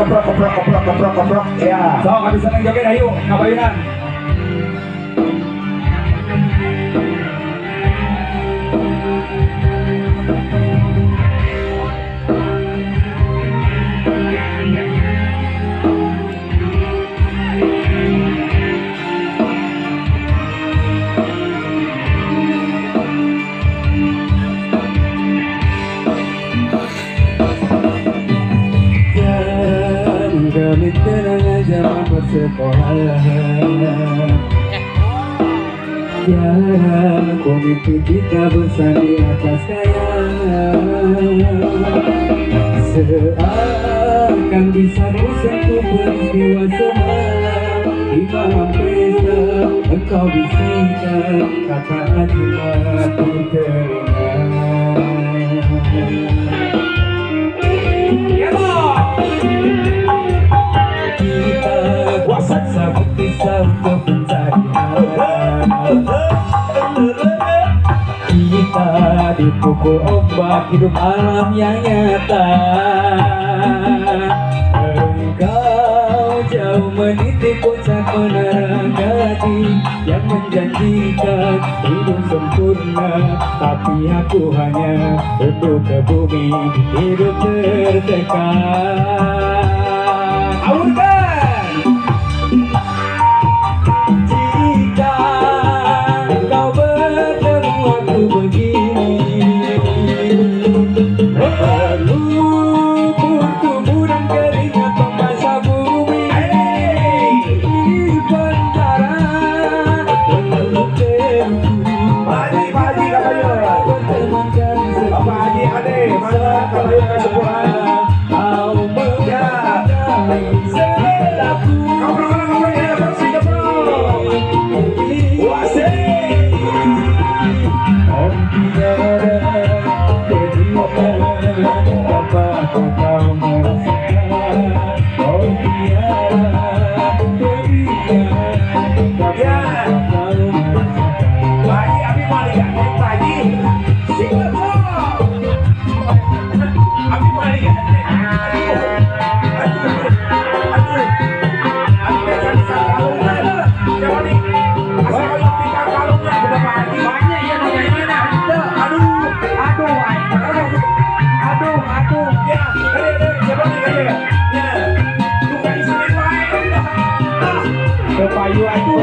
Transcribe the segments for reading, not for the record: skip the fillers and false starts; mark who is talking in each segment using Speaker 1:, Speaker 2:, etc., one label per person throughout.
Speaker 1: keprok ya.
Speaker 2: So kami seneng joget ayo ngabayunan.
Speaker 3: Kami kenangan zaman persekolahan. Tiada mimpi kita bersama atas kayangan. Seakan bisa kusentuh peristiwa semalam. Di malam pesta engkau bisikan kata acuan ku untuk pencarian kita dipukul ombak hidup alam yang nyata. Engkau jauh meniti puncak penerang hati yang menjanjikan hidup sempurna, tapi aku hanya untuk ke bumi hidup tertekan. Payu aku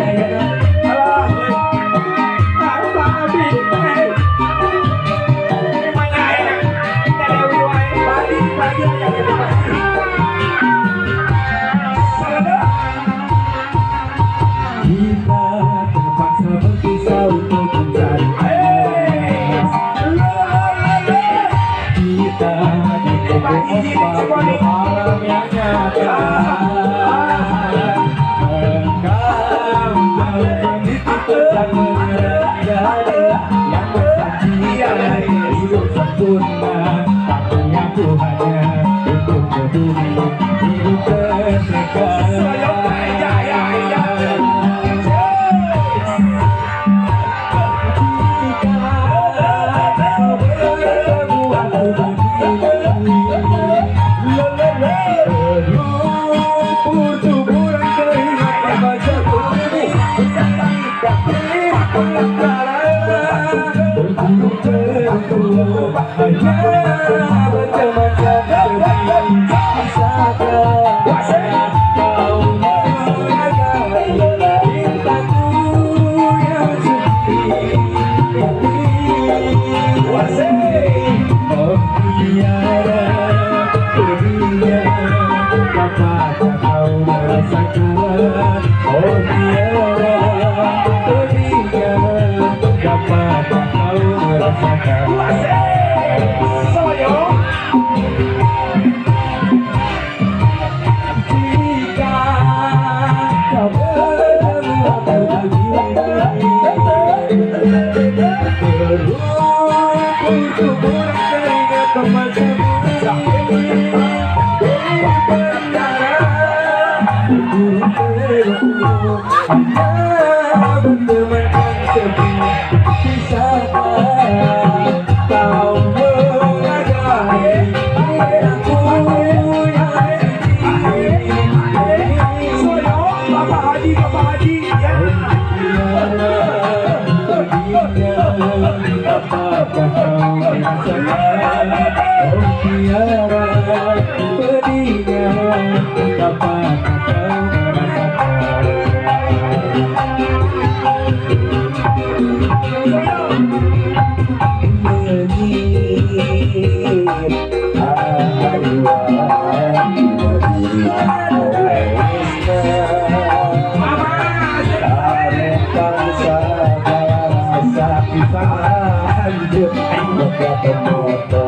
Speaker 3: Moto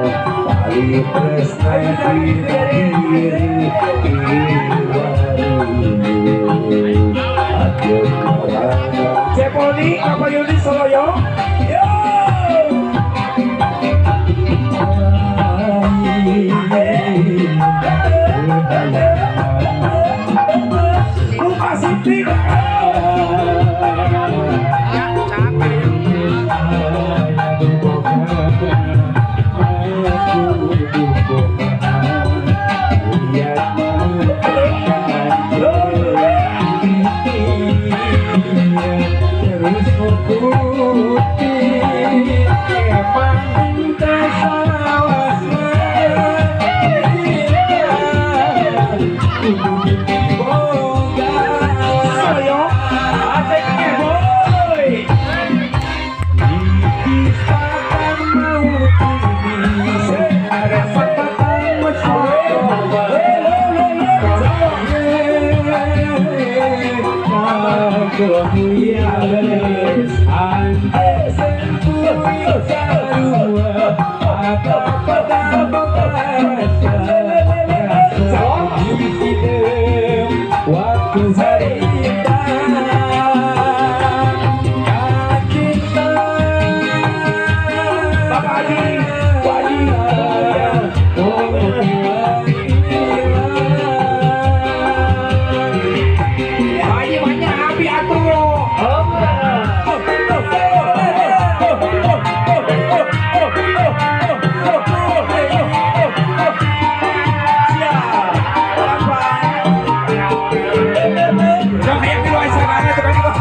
Speaker 3: Bali tresna diri
Speaker 2: Ceponi, apa Yudi Soloyo? Yo! Lupa Siti. Soloyo, asiknya boy.
Speaker 3: Waktu hari
Speaker 2: Bapak Haji, Wadi. Haji banyak api atuh. Jangan yang di luar sana tuh kan itu.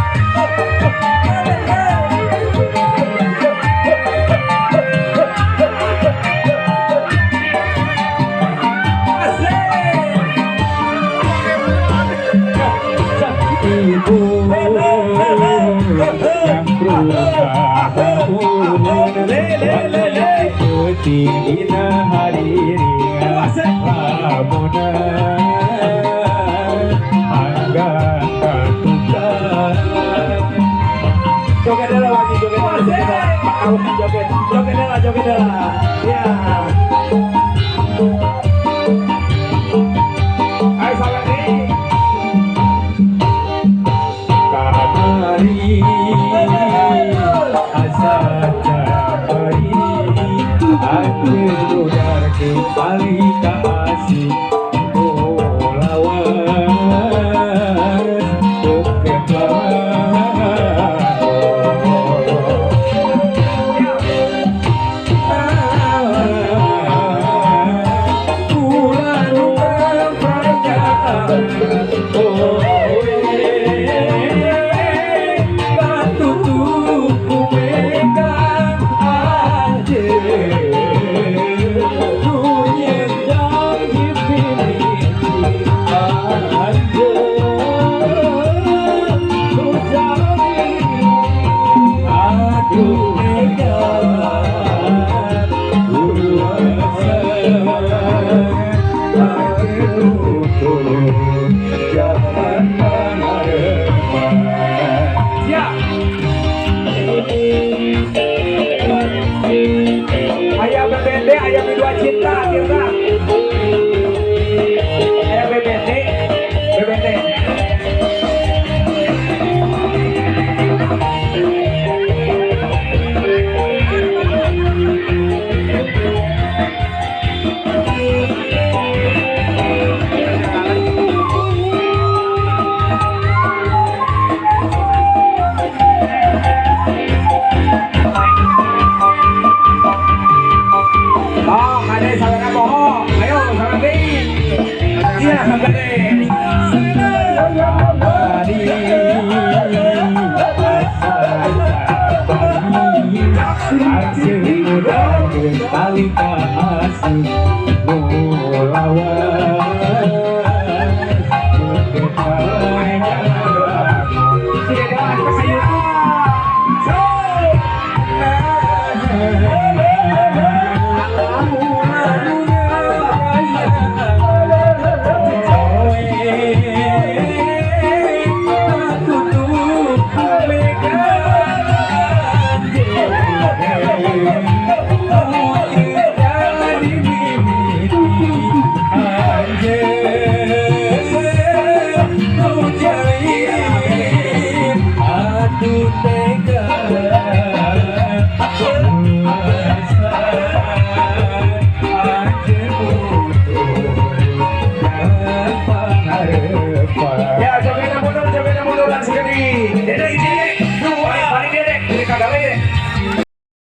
Speaker 3: Ibu yang berusaha tingginya hari ramona angga katutan
Speaker 2: Joget dulu lagi, joget dulu. Pak Ahok joget. Joget dulu. Ya. Ayo salam nih.
Speaker 3: kamari asa cabari aku udar kembali kasih lawan Yeah.